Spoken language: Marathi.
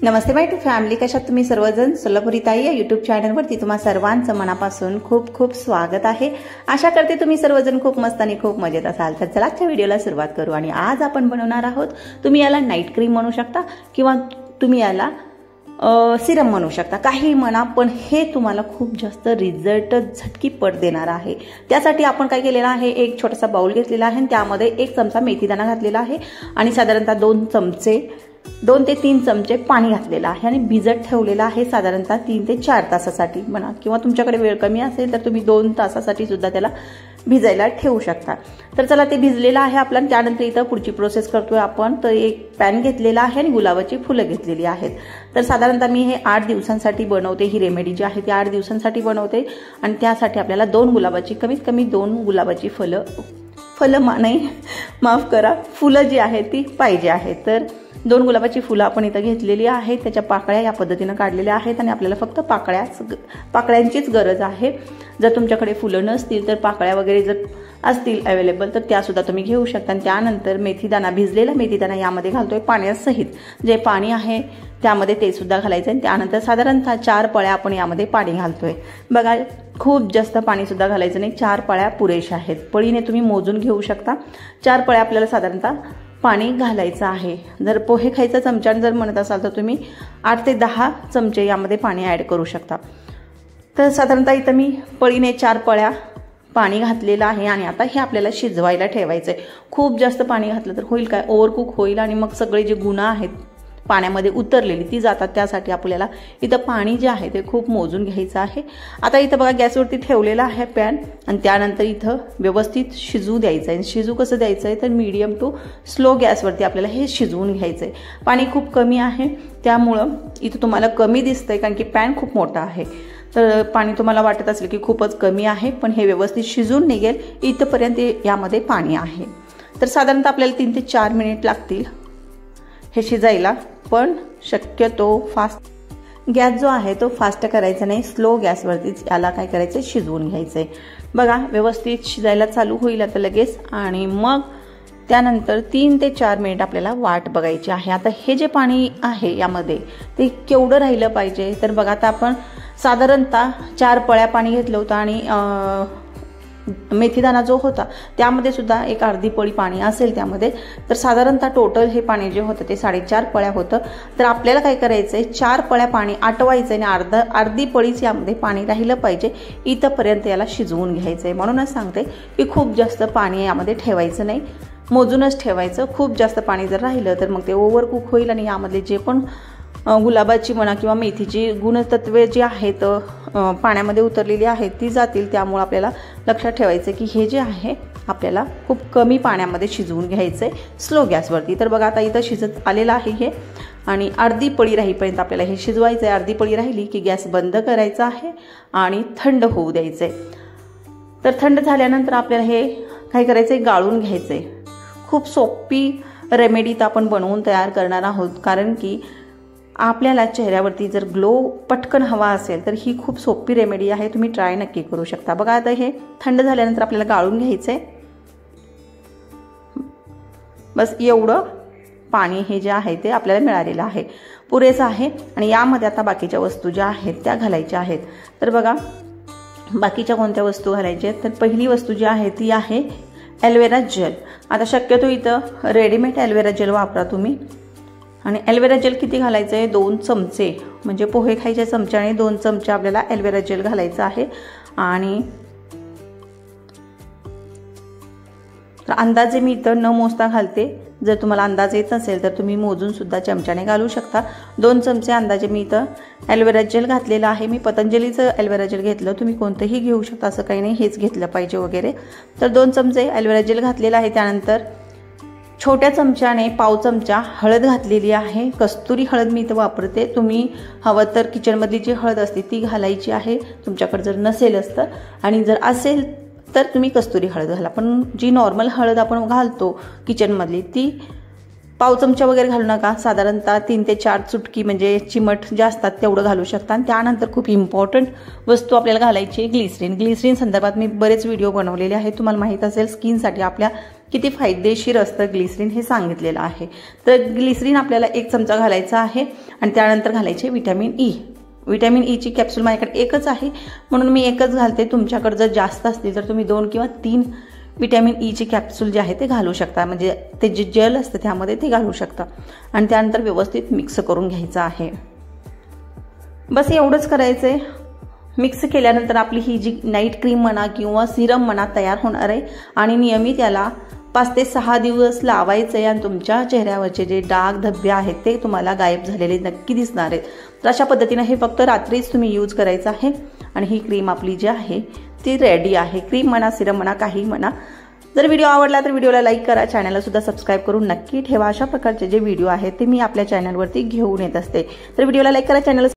नमस्ते माय टू फॅमिली, कशात तुम्ही सर्वजण? सोलापुरी ताई या यूट्यूब चॅनलवरती तुम्हा सर्वांचं मनापासून खूप खूप स्वागत आहे। आशा करते तुम्ही सर्वजण खूप मस्त आणि खूप मजेत असाल। तर चला आजच्या व्हिडिओला सुरुवात करू। आणि आज आपण बनवणार आहोत, तुम्ही याला नाईट क्रीम म्हणू शकता किंवा तुम्ही याला सिरम म्हणू शकता, काही म्हणा, पण हे तुम्हाला खूप जास्त रिझल्ट झटकीपट देणार आहे। त्यासाठी आपण काय केलेलं आहे, एक छोटासा बाउल घेतलेला आहे आणि त्यामध्ये 1 चमचा मेथीदाणा घातलेला आहे आणि साधारणतः 2 ते 3 चमचे पाणी घातलेलं आहे आणि भिजत ठेवलेला आहे साधारणतः 3 ते 4 तासासाठी म्हणा, किंवा तुमच्याकडे वेळ कमी असेल तर तुम्ही 2 तासासाठी सुद्धा त्याला भिजायला ठेवू शकता। तर चला, ते भिजलेलं आहे आपलं। त्यानंतर इथं पुढची प्रोसेस करतोय आपण। तर एक पॅन घेतलेला आहे आणि गुलाबाची फुलं घेतलेली आहेत। तर साधारणतः मी हे 8 दिवसांसाठी बनवते, ही रेमेडी जी आहे ती 8 दिवसांसाठी बनवते आणि त्यासाठी आपल्याला 2 गुलाबाची, कमीत कमी 2 गुलाबाची फुलं फुलं जी आहेत ती पाहिजे आहेत। तर 2 गुलाबाची फुलं आपण इथं घेतलेली आहेत, त्याच्या पाकळ्या या पद्धतीने काढलेल्या आहेत आणि आपल्याला फक्त पाकळ्यांचीच गरज आहे। जर तुमच्याकडे फुलं नसतील तर पाकळ्या वगैरे जर असतील अवेलेबल तर त्या सुद्धा तुम्ही घेऊ शकता। आणि त्यानंतर मेथीदाणा, भिजलेला मेथीदाणा यामध्ये घालतोय पाण्यासहित, जे पाणी आहे त्यामध्ये ते सुद्धा घालायचं आणि त्यानंतर साधारणतः 4 पळ्या आपण यामध्ये पाणी घालतोय। बघा, खूप जास्त पाणी सुद्धा घालायचं नाही, 4 पळ्या पुरेशा आहेत। पळीने तुम्ही मोजून घेऊ शकता। 4 पळ्या आपल्याला साधारणतः पाणी घालायचं आहे। जर पोहे खायचा चमच्याने जर म्हणत असाल तर तुम्ही 8 ते 10 चमचे यामध्ये पाणी ॲड करू शकता। तर साधारणतः इथं मी पळीने 4 पळ्या पाणी घातलेलं आहे आणि आता हे आपल्याला शिजवायला ठेवायचंय। खूप जास्त पाणी घातलं तर होईल काय, ओव्हरकुक होईल आणि मग सगळे जे गुण आहेत पाण्यामध्ये उतरलेली ती जातात। त्यासाठी आपल्याला इथं पाणी जे आहे ते खूप मोजून घ्यायचं आहे। आता इथं बघा, गॅसवरती ठेवलेला आहे पॅन आणि त्यानंतर इथं व्यवस्थित शिजू द्यायचं आहे। शिजू कसं द्यायचं आहे तर मीडियम टू स्लो गॅसवरती आपल्याला हे शिजवून घ्यायचं आहे। पाणी खूप कमी आहे त्यामुळं इथं तुम्हाला कमी दिसतंय, कारण की पॅन खूप मोठा आहे। तर पाणी तुम्हाला वाटत असेल की खूपच कमी आहे, पण हे व्यवस्थित शिजून निघेल इथपर्यंत यामध्ये पाणी आहे। तर साधारणतः आपल्याला 3 ते 4 मिनिट लागतील हे शिजायला, पण शक्यतो फास्ट गॅस जो आहे तो फास्ट करायचा नाही, स्लो गॅसवरतीच याला काय करायचं, शिजवून घ्यायचंय। बघा, व्यवस्थित शिजायला चालू होईल आता लगेच आणि मग त्यानंतर 3 ते 4 मिनिट आपल्याला वाट बघायची आहे। आता हे जे पाणी आहे यामध्ये ते केवढं राहिलं पाहिजे, तर बघा, आता आपण साधारणतः 4 पळ्या पाणी घेतलं होतं आणि मेथीदाणा जो होता त्यामध्ये सुद्धा एक अर्धी पळी पाणी असेल त्यामध्ये। तर साधारणतः टोटल हे पाणी जे होतं ते 4.5 पळ्या होतं। तर आपल्याला काय करायचंय, 4 पळ्या पाणी आटवायचंय आणि अर्धी पळीच यामध्ये पाणी राहिलं पाहिजे इथपर्यंत याला शिजवून घ्यायचंय। म्हणूनच सांगते की खूप जास्त पाणी यामध्ये ठेवायचं नाही, मोजूनच ठेवायचं। खूप जास्त पाणी जर राहिलं तर मग ते ओव्हरकुक होईल आणि यामधले जे पण गुलाबाची म्हणा किंवा मेथीची गुणतत्वे जी आहेत पाण्यामध्ये उतरलेली आहेत ती जातील। त्यामुळे आपल्याला लक्षात ठेवायचं की हे जे आहे आपल्याला खूप कमी पाण्यामध्ये शिजवून घ्यायचंय स्लो गॅसवरती। तर बघा, आता इथं शिजत आलेलं आहे हे आणि अर्धी पळी राहीपर्यंत आपल्याला हे शिजवायचं आहे। अर्धी पळी राहिली की गॅस बंद करायचा आहे आणि थंड होऊ द्यायचंय। तर थंड झाल्यानंतर आपल्याला हे काय करायचंय, गाळून घ्यायचंय। खूप सोपी रेमेडी तर आपण बनवून तयार करणार आहोत, कारण की आपल्याला चेहऱ्यावरती जर ग्लो पटकन हवा असेल तर ही खूप सोपी रेमेडी आहे, तुम्ही ट्राय नक्की करू शकता। बघा, आता हे थंड झाल्यानंतर आपल्याला गाळून घ्यायचंय। बस एवढं पाणी हे जे आहे ते आपल्याला मिळालेलं आहे, पुरेसं आहे। आणि यामध्ये आता बाकीच्या वस्तू ज्या आहेत त्या घालायच्या आहेत। तर बघा, बाकीच्या कोणत्या वस्तू घालायच्या आहेत, तर पहिली वस्तू जी आहे ती आहे ॲलोवेरा जेल। आता शक्यतो इथं रेडीमेड ॲलोवेरा जेल वापरा तुम्ही। आणि ॲलोवेरा जेल किती घालायचं आहे, 2 चमचे, म्हणजे पोहे खायच्या चमच्याने 2 चमचे आपल्याला ॲलोवेरा जेल घालायचं आहे। आणि अंदाजे मी इथं न मोजता घालते, जर तुम्हाला अंदाज येत नसेल तर तुम्ही मोजून सुद्धा चमच्याने घालू शकता। 2 चमचे अंदाजे मी इथं ॲलोवेरा जेल घातलेलं आहे। मी पतंजलीचं ॲलोवेरा जेल घेतलं, तुम्ही कोणतंही घेऊ शकता, असं काही नाही हेच घेतलं पाहिजे वगैरे। तर 2 चमचे ॲलोवेरा जेल घातलेलं आहे। त्यानंतर छोट्या चमच्याने पाव चमचा हळद घातलेली आहे, कस्तुरी हळद मी इथं वापरते। तुम्ही हवं तर किचनमधली जी हळद असते ती घालायची आहे, तुमच्याकडे जर नसेलच तर, आणि जर असेल तर तुम्ही कस्तुरी हळद घाला। पण जी नॉर्मल हळद आपण घालतो किचनमधली ती पाव चमचा वगैरे घालू नका, साधारणतः 3 ते 4 चुटकी म्हणजे चिमट जे असतात तेवढं घालू शकता। आणि त्यानंतर खूप इम्पॉर्टंट वस्तू आपल्याला घालायची, ग्लिसरीन। ग्लिसरीन संदर्भात मी बरेच व्हिडिओ बनवलेले आहेत, तुम्हाला माहीत असेल, स्किनसाठी आपल्या किती फायदेशीर असतं ग्लिसरीन हे सांगितलेलं आहे। तर ग्लिसरीन आपल्याला 1 चमचा घालायचा आहे आणि त्यानंतर घालायचे व्हिटॅमिन ई। व्हिटॅमिन ईची कॅप्सूल माझ्याकडे एकच आहे म्हणून मी एकच घालते। तुमच्याकडे जर जास्त असतील तर तुम्ही 2 किंवा 3 व्हिटॅमिन ईची कॅप्सूल जे आहे ते घालू शकता, म्हणजे ते जे जेल असतं त्यामध्ये ते घालू शकता आणि त्यानंतर व्यवस्थित मिक्स करून घ्यायचं आहे। बस एवढंच करायचं आहे। मिक्स केल्यानंतर आपली ही जी नाईट क्रीम म्हणा किंवा सिरम म्हणा तयार होणार आहे आणि नियमित याला 5 ते 6 दिवस लावायचं आहे आणि तुमच्या चेहऱ्यावरचे जे डाग धब्बे आहेत ते तुम्हाला गायब झालेले नक्की दिसणार आहेत। तर अशा पद्धतीने हे फक्त रात्रीच तुम्ही यूज करायचं आहे आणि ही क्रीम आपली जी आहे ती रेडी आहे। क्रीम म्हणा सिरम म्हणा काही म्हणा। जर व्हिडिओ आवडला तर व्हिडिओला लाईक करा, चॅनलला सुद्धा सबस्क्राईब करून नक्की ठेवा। अशा प्रकारचे जे व्हिडिओ आहेत ते मी आपल्या चॅनलवरती घेऊन येत असते। तर व्हिडिओला लाईक करा, चॅनल